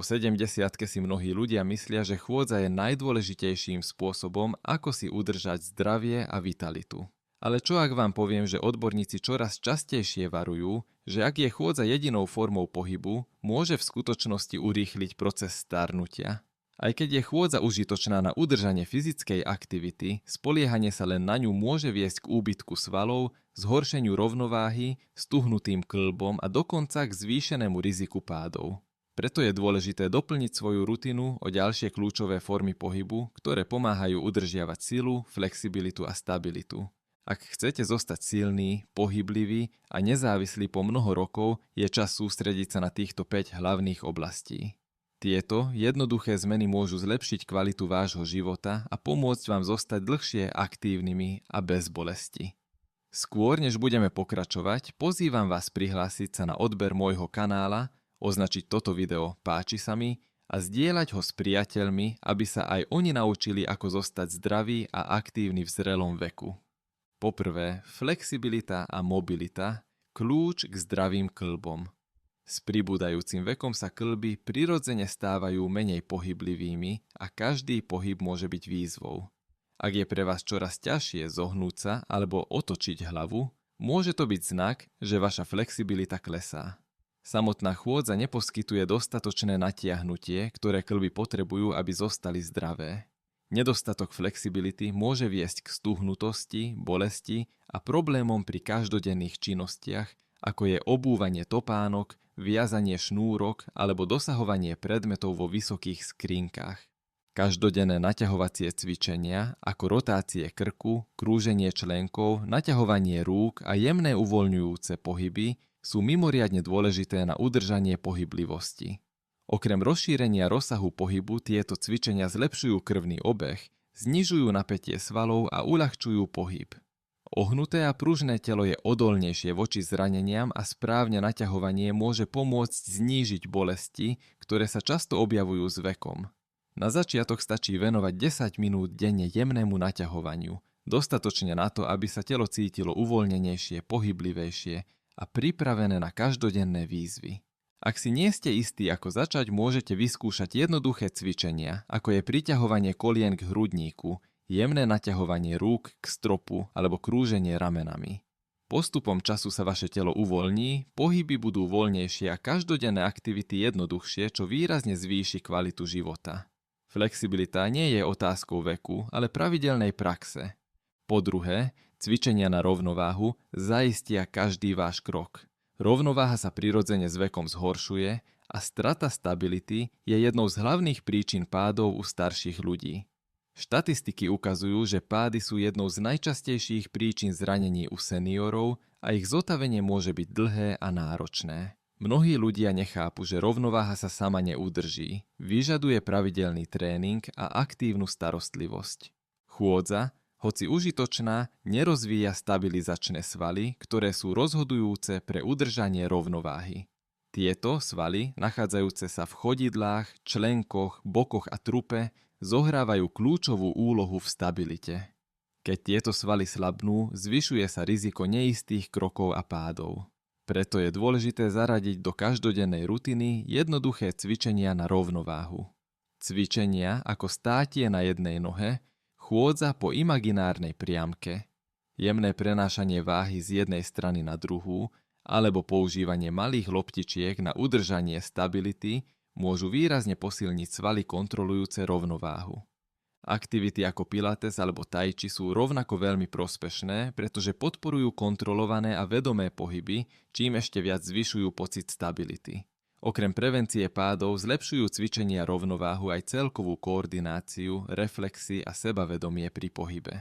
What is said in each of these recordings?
Po 70-ke si mnohí ľudia myslia, že chôdza je najdôležitejším spôsobom, ako si udržať zdravie a vitalitu. Ale čo ak vám poviem, že odborníci čoraz častejšie varujú, že ak je chôdza jedinou formou pohybu, môže v skutočnosti urýchliť proces starnutia? Aj keď je chôdza užitočná na udržanie fyzickej aktivity, spoliehanie sa len na ňu môže viesť k úbytku svalov, zhoršeniu rovnováhy, stuhnutým kĺbom a dokonca k zvýšenému riziku pádov. Preto je dôležité doplniť svoju rutinu o ďalšie kľúčové formy pohybu, ktoré pomáhajú udržiavať silu, flexibilitu a stabilitu. Ak chcete zostať silný, pohyblivý a nezávislý po mnoho rokov, je čas sústrediť sa na týchto 5 hlavných oblastí. Tieto jednoduché zmeny môžu zlepšiť kvalitu vášho života a pomôcť vám zostať dlhšie aktívnymi a bez bolesti. Skôr než budeme pokračovať, pozývam vás prihlásiť sa na odber môjho kanála, označiť toto video páči sa mi a zdieľať ho s priateľmi, aby sa aj oni naučili, ako zostať zdraví a aktívni v zrelom veku. Poprvé, flexibilita a mobilita, kľúč k zdravým kĺbom. S pribúdajúcim vekom sa kĺby prirodzene stávajú menej pohyblivými a každý pohyb môže byť výzvou. Ak je pre vás čoraz ťažšie zohnúť sa alebo otočiť hlavu, môže to byť znak, že vaša flexibilita klesá. Samotná chôdza neposkytuje dostatočné natiahnutie, ktoré kĺby potrebujú, aby zostali zdravé. Nedostatok flexibility môže viesť k stuhnutosti, bolesti a problémom pri každodenných činnostiach, ako je obúvanie topánok, viazanie šnúrok alebo dosahovanie predmetov vo vysokých skrinkách. Každodenné naťahovacie cvičenia, ako rotácie krku, krúženie členkov, naťahovanie rúk a jemné uvoľňujúce pohyby, sú mimoriadne dôležité na udržanie pohyblivosti. Okrem rozšírenia rozsahu pohybu tieto cvičenia zlepšujú krvný obeh, znižujú napätie svalov a uľahčujú pohyb. Ohnuté a pružné telo je odolnejšie voči zraneniam a správne naťahovanie môže pomôcť znížiť bolesti, ktoré sa často objavujú s vekom. Na začiatok stačí venovať 10 minút denne jemnému naťahovaniu, dostatočne na to, aby sa telo cítilo uvoľnenejšie, pohyblivejšie a pripravené na každodenné výzvy. Ak si nie ste istí, ako začať, môžete vyskúšať jednoduché cvičenia, ako je priťahovanie kolien k hrudníku, jemné naťahovanie rúk k stropu alebo krúženie ramenami. Postupom času sa vaše telo uvoľní, pohyby budú voľnejšie a každodenné aktivity jednoduchšie, čo výrazne zvýši kvalitu života. Flexibilita nie je otázkou veku, ale pravidelnej praxe. Po druhé, cvičenia na rovnováhu zaistia každý váš krok. Rovnováha sa prirodzene s vekom zhoršuje a strata stability je jednou z hlavných príčin pádov u starších ľudí. Štatistiky ukazujú, že pády sú jednou z najčastejších príčin zranení u seniorov a ich zotavenie môže byť dlhé a náročné. Mnohí ľudia nechápu, že rovnováha sa sama neudrží, vyžaduje pravidelný tréning a aktívnu starostlivosť. Chôdza, hoci užitočná, nerozvíja stabilizačné svaly, ktoré sú rozhodujúce pre udržanie rovnováhy. Tieto svaly, nachádzajúce sa v chodidlách, členkoch, bokoch a trupe, zohrávajú kľúčovú úlohu v stabilite. Keď tieto svaly slabnú, zvyšuje sa riziko neistých krokov a pádov. Preto je dôležité zaradiť do každodennej rutiny jednoduché cvičenia na rovnováhu. Cvičenia ako státie na jednej nohe, chôdza po imaginárnej priamke, jemné prenášanie váhy z jednej strany na druhú alebo používanie malých loptičiek na udržanie stability môžu výrazne posilniť svaly kontrolujúce rovnováhu. Aktivity ako pilates alebo tai chi sú rovnako veľmi prospešné, pretože podporujú kontrolované a vedomé pohyby, čím ešte viac zvyšujú pocit stability. Okrem prevencie pádov zlepšujú cvičenia rovnováhu aj celkovú koordináciu, reflexy a sebavedomie pri pohybe.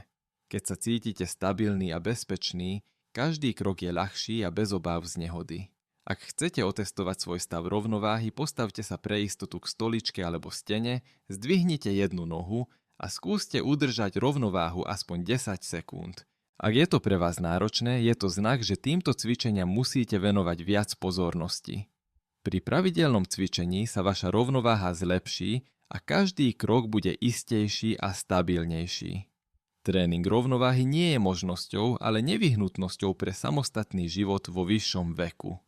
Keď sa cítite stabilný a bezpečný, každý krok je ľahší a bez obáv z nehody. Ak chcete otestovať svoj stav rovnováhy, postavte sa pre istotu k stoličke alebo stene, zdvihnite jednu nohu a skúste udržať rovnováhu aspoň 10 sekúnd. Ak je to pre vás náročné, je to znak, že týmto cvičeniam musíte venovať viac pozornosti. Pri pravidelnom cvičení sa vaša rovnováha zlepší a každý krok bude istejší a stabilnejší. Tréning rovnováhy nie je možnosťou, ale nevyhnutnosťou pre samostatný život vo vyššom veku.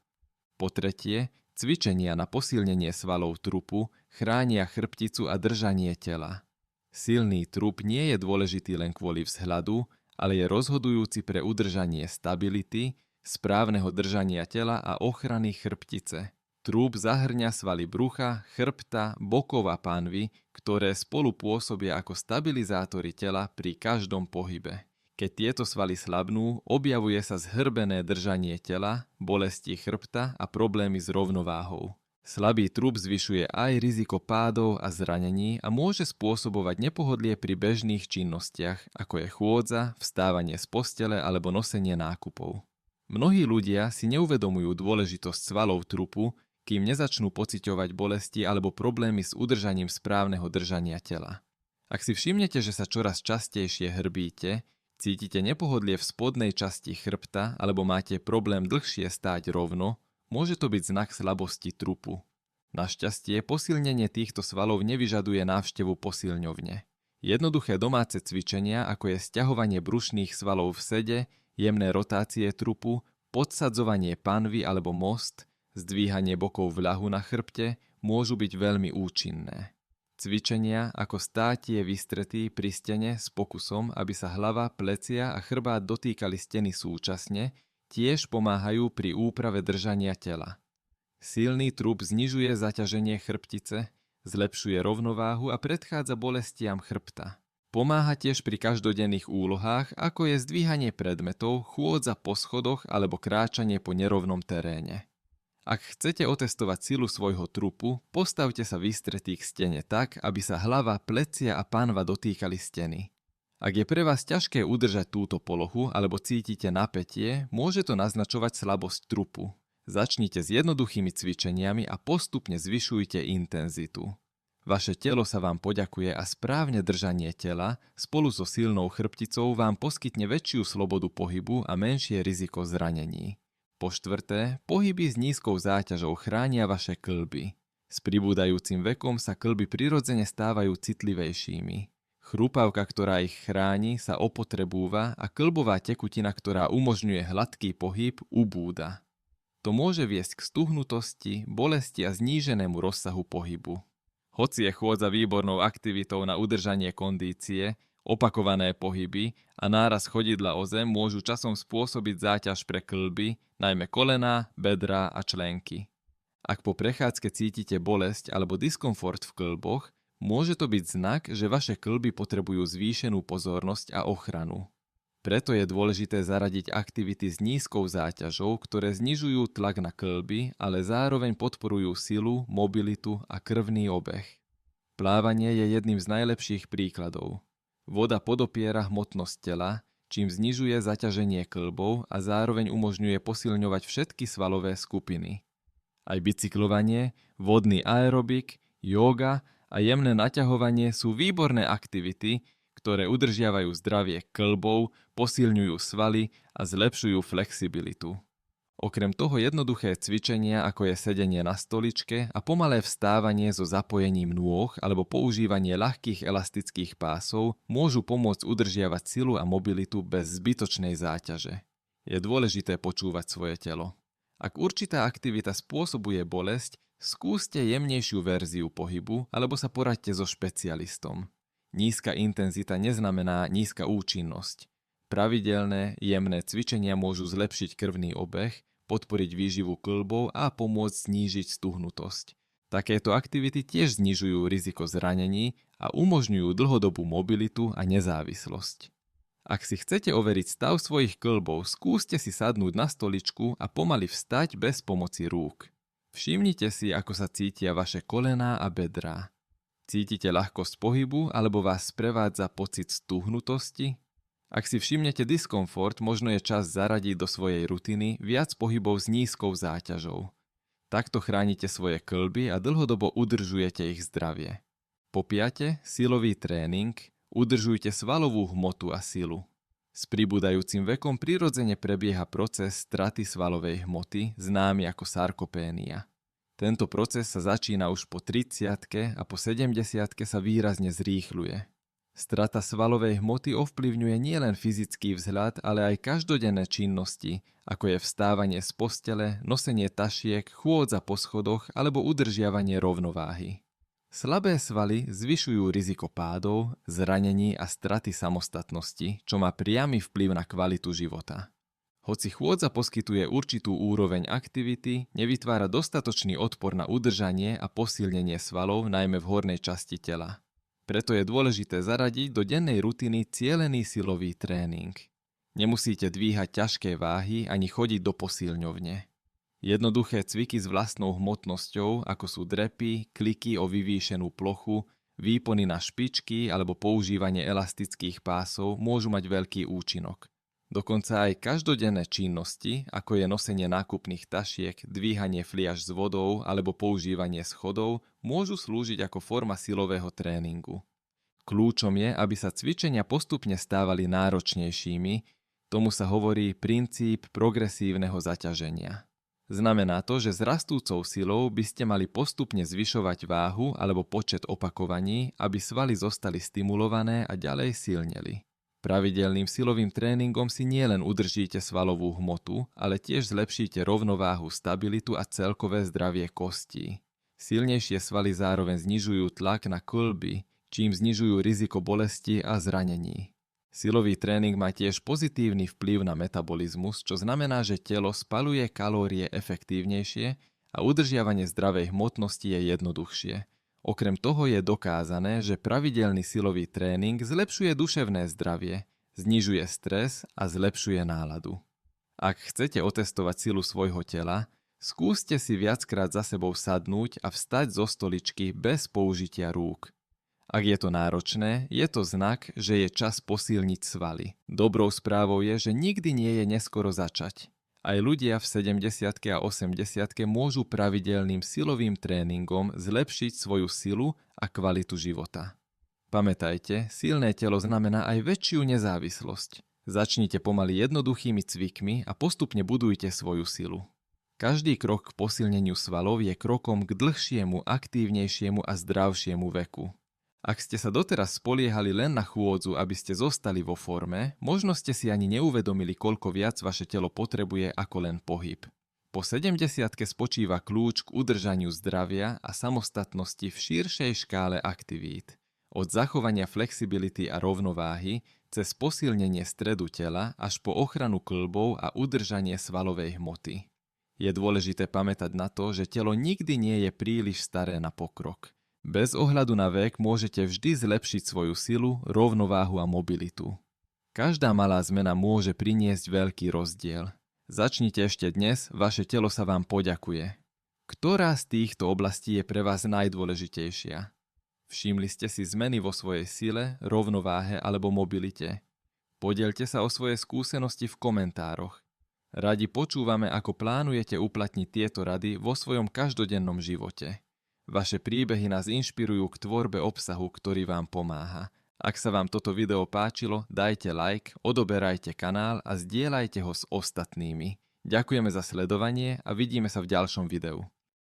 Po tretie, Cvičenia na posilnenie svalov trupu chránia chrbticu a držanie tela. Silný trup nie je dôležitý len kvôli vzhľadu, ale je rozhodujúci pre udržanie stability, správneho držania tela a ochrany chrbtice. Trúp zahŕňa svaly brucha, chrbta, bokov a pánvy, ktoré spolu pôsobia ako stabilizátory tela pri každom pohybe. Keď tieto svaly slabnú, objavuje sa zhrbené držanie tela, bolesti chrbta a problémy s rovnováhou. Slabý trup zvyšuje aj riziko pádov a zranení a môže spôsobovať nepohodlie pri bežných činnostiach, ako je chôdza, vstávanie z postele alebo nosenie nákupov. Mnohí ľudia si neuvedomujú dôležitosť svalov trupu, kým nezačnú pociťovať bolesti alebo problémy s udržaním správneho držania tela. Ak si všimnete, že sa čoraz častejšie hrbíte, cítite nepohodlie v spodnej časti chrbta alebo máte problém dlhšie stáť rovno, môže to byť znak slabosti trupu. Našťastie posilnenie týchto svalov nevyžaduje návštevu posilňovne. Jednoduché domáce cvičenia, ako je sťahovanie brušných svalov v sede, jemné rotácie trupu, podsadzovanie panvy alebo most, zdvíhanie bokov v ľahu na chrbte, môžu byť veľmi účinné. Cvičenia ako státie vystretý pri stene s pokusom, aby sa hlava, plecia a chrbát dotýkali steny súčasne, tiež pomáhajú pri úprave držania tela. Silný trup znižuje zaťaženie chrbtice, zlepšuje rovnováhu a predchádza bolestiam chrbta. Pomáha tiež pri každodenných úlohách, ako je zdvíhanie predmetov, chôdza po schodoch alebo kráčanie po nerovnom teréne. Ak chcete otestovať silu svojho trupu, postavte sa vystretý k stene tak, aby sa hlava, plecia a pánva dotýkali steny. Ak je pre vás ťažké udržať túto polohu alebo cítite napätie, môže to naznačovať slabosť trupu. Začnite s jednoduchými cvičeniami a postupne zvyšujte intenzitu. Vaše telo sa vám poďakuje a správne držanie tela spolu so silnou chrbticou vám poskytne väčšiu slobodu pohybu a menšie riziko zranení. Po štvrté, pohyby s nízkou záťažou chránia vaše kĺby. S pribúdajúcim vekom sa kĺby prirodzene stávajú citlivejšími. Chrupavka, ktorá ich chráni, sa opotrebúva a kĺbová tekutina, ktorá umožňuje hladký pohyb, ubúda. To môže viesť k stuhnutosti, bolesti a zníženému rozsahu pohybu. Hoci je chôdza výbornou aktivitou na udržanie kondície, opakované pohyby a náraz chodidla o zem môžu časom spôsobiť záťaž pre kĺby, najmä kolená, bedrá a členky. Ak po prechádzke cítite bolesť alebo diskomfort v kĺboch, môže to byť znak, že vaše kĺby potrebujú zvýšenú pozornosť a ochranu. Preto je dôležité zaradiť aktivity s nízkou záťažou, ktoré znižujú tlak na kĺby, ale zároveň podporujú silu, mobilitu a krvný obeh. Plávanie je jedným z najlepších príkladov. Voda podopiera hmotnosť tela, čím znižuje zaťaženie kĺbov a zároveň umožňuje posilňovať všetky svalové skupiny. Aj bicyklovanie, vodný aerobik, jóga a jemné naťahovanie sú výborné aktivity, ktoré udržiavajú zdravie kĺbov, posilňujú svaly a zlepšujú flexibilitu. Okrem toho jednoduché cvičenia, ako je sedenie na stoličke a pomalé vstávanie so zapojením nôh alebo používanie ľahkých elastických pásov môžu pomôcť udržiavať silu a mobilitu bez zbytočnej záťaže. Je dôležité počúvať svoje telo. Ak určitá aktivita spôsobuje bolesť, skúste jemnejšiu verziu pohybu alebo sa poraďte so špecialistom. Nízka intenzita neznamená nízka účinnosť. Pravidelné, jemné cvičenia môžu zlepšiť krvný obeh, podporiť výživu kĺbov a pomôcť znížiť stuhnutosť. Takéto aktivity tiež znižujú riziko zranení a umožňujú dlhodobú mobilitu a nezávislosť. Ak si chcete overiť stav svojich kĺbov, skúste si sadnúť na stoličku a pomaly vstať bez pomoci rúk. Všimnite si, ako sa cítia vaše kolená a bedrá. Cítite ľahkosť pohybu alebo vás sprevádza pocit stuhnutosti? Ak si všimnete diskomfort, možno je čas zaradiť do svojej rutiny viac pohybov s nízkou záťažou. Takto chránite svoje kĺby a dlhodobo udržujete ich zdravie. Po piate, silový tréning, udržujte svalovú hmotu a silu. S pribúdajúcim vekom prirodzene prebieha proces straty svalovej hmoty, známy ako sarkopénia. Tento proces sa začína už po 30-ke a po 70-ke sa výrazne zrýchľuje. Strata svalovej hmoty ovplyvňuje nielen fyzický vzhľad, ale aj každodenné činnosti, ako je vstávanie z postele, nosenie tašiek, chôdza po schodoch alebo udržiavanie rovnováhy. Slabé svaly zvyšujú riziko pádov, zranení a straty samostatnosti, čo má priamy vplyv na kvalitu života. Hoci chôdza poskytuje určitú úroveň aktivity, nevytvára dostatočný odpor na udržanie a posilnenie svalov, najmä v hornej časti tela. Preto je dôležité zaradiť do dennej rutiny cielený silový tréning. Nemusíte dvíhať ťažké váhy ani chodiť do posilňovne. Jednoduché cviky s vlastnou hmotnosťou, ako sú drepy, kliky o vyvýšenú plochu, výpony na špičky alebo používanie elastických pásov môžu mať veľký účinok. Dokonca aj každodenné činnosti, ako je nosenie nákupných tašiek, dvíhanie fliaž s vodou alebo používanie schodov, môžu slúžiť ako forma silového tréningu. Kľúčom je, aby sa cvičenia postupne stávali náročnejšími, tomu sa hovorí princíp progresívneho zaťaženia. Znamená to, že s rastúcou silou by ste mali postupne zvyšovať váhu alebo počet opakovaní, aby svaly zostali stimulované a ďalej silneli. Pravidelným silovým tréningom si nielen udržíte svalovú hmotu, ale tiež zlepšíte rovnováhu, stabilitu a celkové zdravie kostí. Silnejšie svaly zároveň znižujú tlak na kĺby, čím znižujú riziko bolesti a zranení. Silový tréning má tiež pozitívny vplyv na metabolizmus, čo znamená, že telo spaľuje kalórie efektívnejšie a udržiavanie zdravej hmotnosti je jednoduchšie. Okrem toho je dokázané, že pravidelný silový tréning zlepšuje duševné zdravie, znižuje stres a zlepšuje náladu. Ak chcete otestovať silu svojho tela, skúste si viackrát za sebou sadnúť a vstať zo stoličky bez použitia rúk. Ak je to náročné, je to znak, že je čas posilniť svaly. Dobrou správou je, že nikdy nie je neskoro začať. Aj ľudia v 70-ke a 80-ke môžu pravidelným silovým tréningom zlepšiť svoju silu a kvalitu života. Pamätajte, silné telo znamená aj väčšiu nezávislosť. Začnite pomaly jednoduchými cvikmi a postupne budujte svoju silu. Každý krok k posilneniu svalov je krokom k dlhšiemu, aktívnejšiemu a zdravšiemu veku. Ak ste sa doteraz spoliehali len na chôdzu, aby ste zostali vo forme, možno ste si ani neuvedomili, koľko viac vaše telo potrebuje ako len pohyb. Po 70-ke spočíva kľúč k udržaniu zdravia a samostatnosti v širšej škále aktivít. Od zachovania flexibility a rovnováhy, cez posilnenie stredu tela až po ochranu kĺbov a udržanie svalovej hmoty. Je dôležité pamätať na to, že telo nikdy nie je príliš staré na pokrok. Bez ohľadu na vek môžete vždy zlepšiť svoju silu, rovnováhu a mobilitu. Každá malá zmena môže priniesť veľký rozdiel. Začnite ešte dnes, vaše telo sa vám poďakuje. Ktorá z týchto oblastí je pre vás najdôležitejšia? Všimli ste si zmeny vo svojej sile, rovnováhe alebo mobilite? Podielte sa o svoje skúsenosti v komentároch. Radi počúvame, ako plánujete uplatniť tieto rady vo svojom každodennom živote. Vaše príbehy nás inšpirujú k tvorbe obsahu, ktorý vám pomáha. Ak sa vám toto video páčilo, dajte like, odoberajte kanál a zdieľajte ho s ostatnými. Ďakujeme za sledovanie a vidíme sa v ďalšom videu.